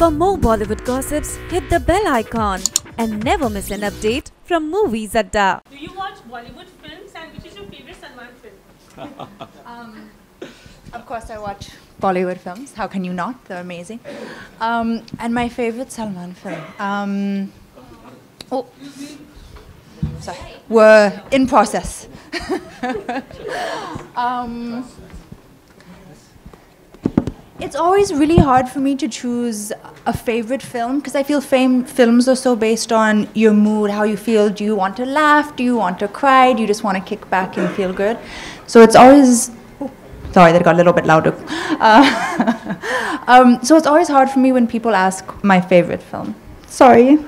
For more Bollywood gossips, hit the bell icon and never miss an update from Movies Adda. Do you watch Bollywood films, and which is your favorite Salman film? Of course, I watch Bollywood films. How can you not? They're amazing. And my favorite Salman film. Sorry. Were in process. It's always really hard for me to choose a favorite film because I feel films are so based on your mood, how you feel. Do you want to laugh? Do you want to cry? Do you just want to kick back and feel good? So it's always... Sorry, that got a little bit louder. So it's always hard for me when people ask my favorite film. Sorry.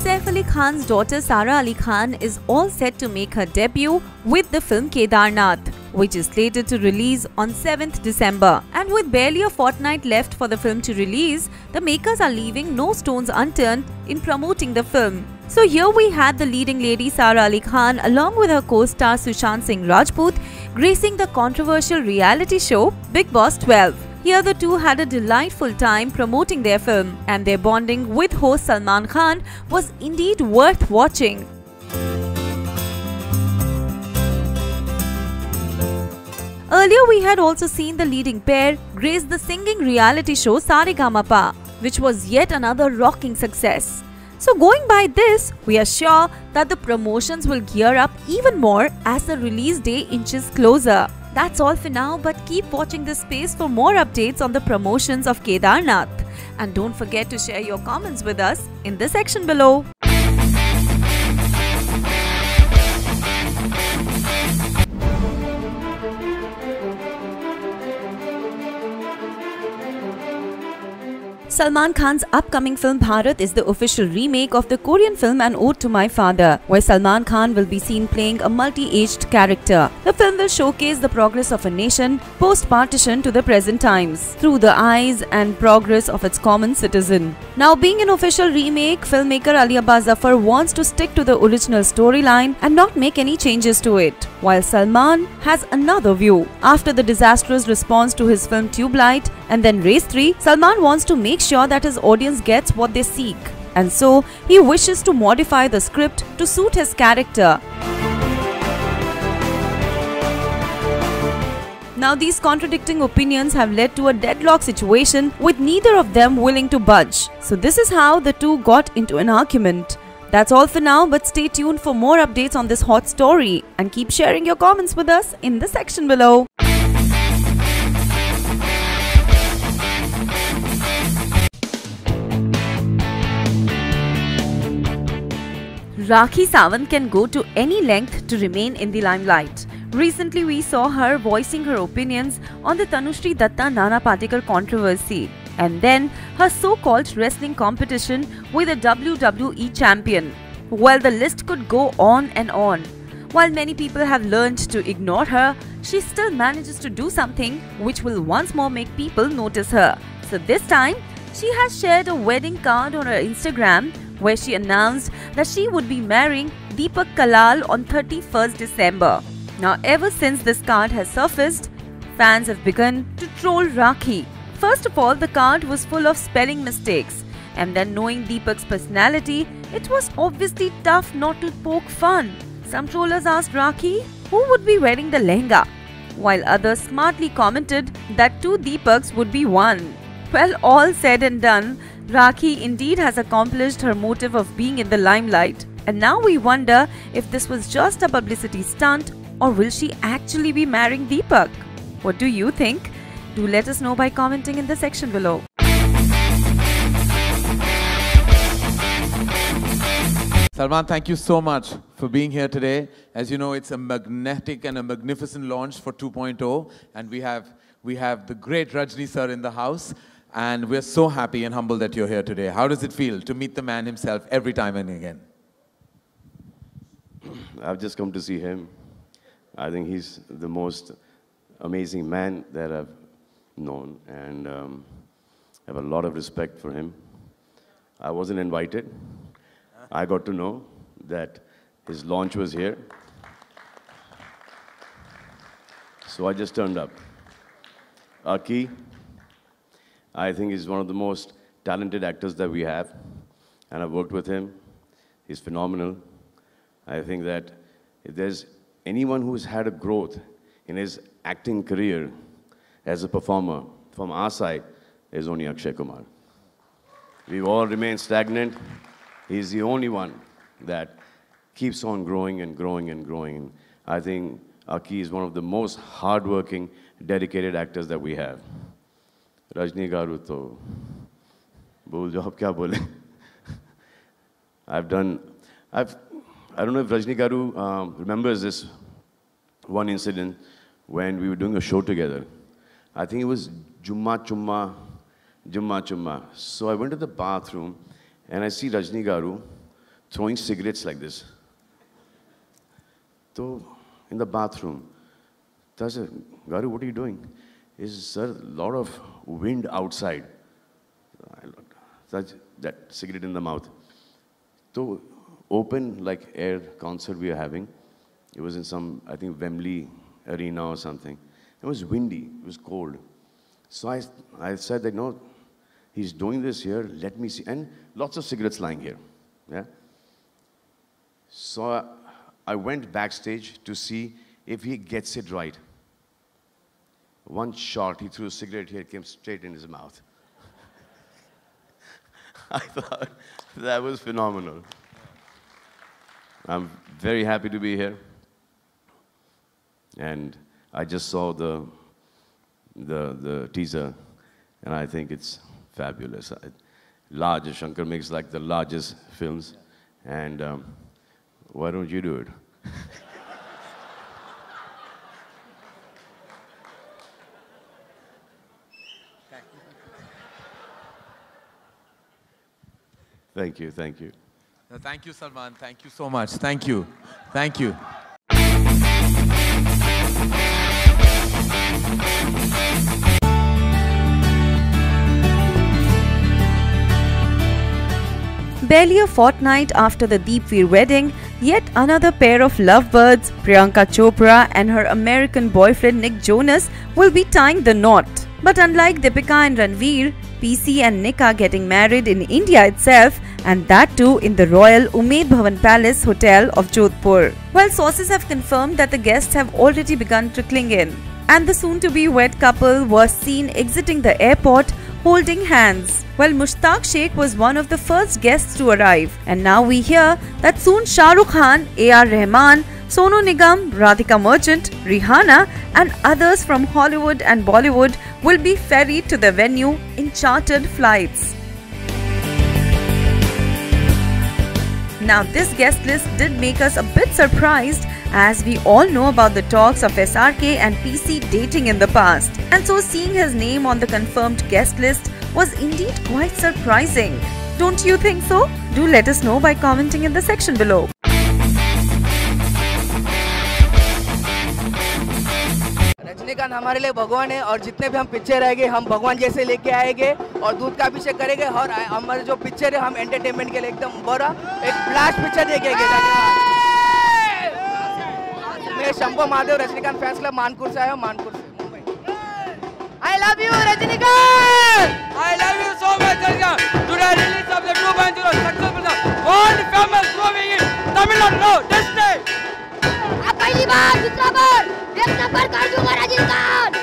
Saif Ali Khan's daughter Sara Ali Khan is all set to make her debut with the film Kedarnath, which is slated to release on 7th December. And with barely a fortnight left for the film to release, the makers are leaving no stones unturned in promoting the film. So here we had the leading lady Sara Ali Khan along with her co-star Sushant Singh Rajput gracing the controversial reality show Bigg Boss 12. Here the two had a delightful time promoting their film, and their bonding with host Salman Khan was indeed worth watching. Earlier we had also seen the leading pair grace the singing reality show Saregamapa, which was yet another rocking success. So going by this, we are sure that the promotions will gear up even more as the release day inches closer. That's all for now, but keep watching this space for more updates on the promotions of Kedarnath. And don't forget to share your comments with us in the section below. Salman Khan's upcoming film Bharat is the official remake of the Korean film An Ode to My Father, where Salman Khan will be seen playing a multi-aged character. The film will showcase the progress of a nation post-partition to the present times through the eyes and progress of its common citizen. Now, being an official remake, filmmaker Ali Abbas Zafar wants to stick to the original storyline and not make any changes to it, while Salman has another view. After the disastrous response to his film Tube Light and then Race 3, Salman wants to make sure that his audience gets what they seek, and so he wishes to modify the script to suit his character. Now, these contradicting opinions have led to a deadlock situation with neither of them willing to budge. So this is how the two got into an argument. That's all for now, but stay tuned for more updates on this hot story and keep sharing your comments with us in the section below. Rakhi Sawant can go to any length to remain in the limelight. Recently, we saw her voicing her opinions on the Tanushree Datta Nana Patekar controversy, and then her so-called wrestling competition with a WWE champion. Well, the list could go on and on. While many people have learned to ignore her, she still manages to do something which will once more make people notice her. So this time, she has shared a wedding card on her Instagram where she announced that she would be marrying Deepak Kalal on 31st December. Now, ever since this card has surfaced, fans have begun to troll Rakhi. First of all, the card was full of spelling mistakes, and then knowing Deepak's personality, it was obviously tough not to poke fun. Some trollers asked Rakhi who would be wearing the lehenga, while others smartly commented that two Deepaks would be one. Well, all said and done, Rakhi indeed has accomplished her motive of being in the limelight. And now we wonder if this was just a publicity stunt, or will she actually be marrying Deepak? What do you think? Do let us know by commenting in the section below. Salman, thank you so much for being here today. As you know, it's a magnetic and a magnificent launch for 2.0, and we have the great Rajni sir in the house, and we're so happy and humbled that you're here today. How does it feel to meet the man himself every time and again? I've just come to see him. I think he's the most amazing man that I've known, and I have a lot of respect for him. I wasn't invited, I got to know that his launch was here. So I just turned up. Aki, I think he's one of the most talented actors that we have, and I've worked with him. He's phenomenal. I think that if there's anyone who's had a growth in his acting career as a performer from our side, is only Akshay Kumar. We've all remained stagnant. He's the only one that keeps on growing and growing and growing. I think Aki is one of the most hardworking, dedicated actors that we have. Rajni Garu to bol jo ab kya bole. I don't know if Rajni Garu remembers this one incident when we were doing a show together. I think it was Jumma Chumma. So I went to the bathroom and I see Rajni Garu throwing cigarettes like this. So in the bathroom, I said, Garu, what are you doing? He said, sir, a lot of wind outside. That cigarette in the mouth. So open like air concert we were having. It was in some, I think, Wembley Arena or something. It was windy, it was cold. So I said that, no, he's doing this here, let me see. And lots of cigarettes lying here. Yeah. So I went backstage to see if he gets it right. One shot, he threw a cigarette here, it came straight in his mouth. I thought that was phenomenal. I'm very happy to be here. And I just saw the teaser, and I think it's fabulous. Large, Shankar makes like the largest films, and why don't you do it? Thank you, thank you. No, thank you, Salman. Thank you so much. Thank you. Thank you. Barely a fortnight after the Deepveer wedding, yet another pair of lovebirds, Priyanka Chopra and her American boyfriend Nick Jonas, will be tying the knot. But unlike Deepika and Ranveer, PC and Nick are getting married in India itself, and that too in the Royal Umaid Bhawan Palace Hotel of Jodhpur. While sources have confirmed that the guests have already begun trickling in, and the soon-to-be wed couple was seen exiting the airport holding hands. Well, Mushtaq Sheikh was one of the first guests to arrive, and now we hear that soon Shah Rukh Khan, A.R. Rahman, Sonu Nigam, Radhika Merchant, Rihanna and others from Hollywood and Bollywood will be ferried to the venue in chartered flights. Now this guest list did make us a bit surprised, as we all know about the talks of SRK and PC dating in the past, and so seeing his name on the confirmed guest list was indeed quite surprising. Don't you think so? Do let us know by commenting in the section below. Rajinikanth हमारे लिए भगवान है और जितने भी हम picture आएंगे हम भगवान जैसे लेके आएंगे और दूध का अभिषेक करेंगे और हमारे जो पिक्चर है हम एंटरटेनमेंट के लिए एकदम बड़ा एक ब्लास्ट पिक्चर देखेंगे। मैं शंभू महादेव रजनीकांत फैंस क्लब मानपुर से आया हूँ, मानपुर से Mumbai. I love you Rajinikanth. I love you so much Rajinikanth. Today release of the 2.0 successful world famous movie in Tamil Nadu this day। अब पहली बार दूसरा बार एक नंबर कर दूंगा Rajinikanth.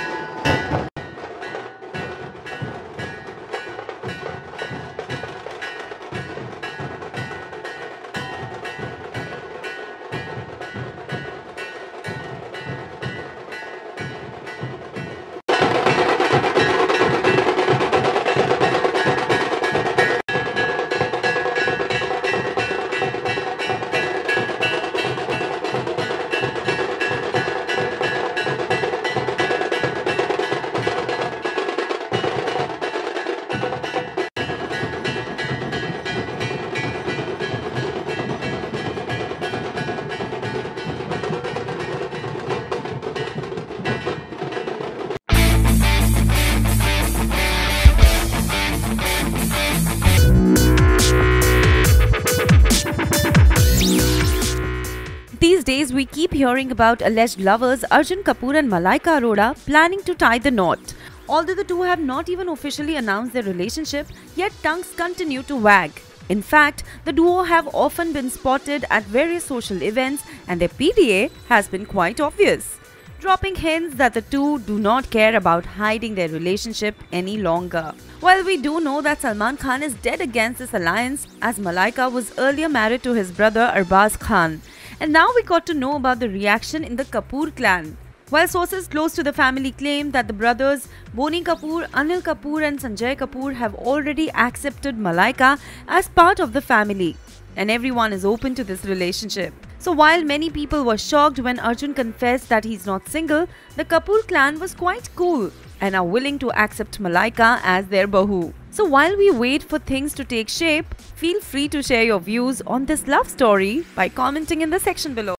These days, we keep hearing about alleged lovers Arjun Kapoor and Malaika Arora planning to tie the knot. Although the two have not even officially announced their relationship, yet tongues continue to wag. In fact, the duo have often been spotted at various social events and their PDA has been quite obvious, dropping hints that the two do not care about hiding their relationship any longer. While we do know that Salman Khan is dead against this alliance, as Malaika was earlier married to his brother Arbaz Khan, and now we got to know about the reaction in the Kapoor clan. While sources close to the family claim that the brothers Boney Kapoor, Anil Kapoor and Sanjay Kapoor have already accepted Malaika as part of the family, and everyone is open to this relationship. So while many people were shocked when Arjun confessed that he's not single, the Kapoor clan was quite cool and are willing to accept Malaika as their bahu. So while we wait for things to take shape, feel free to share your views on this love story by commenting in the section below.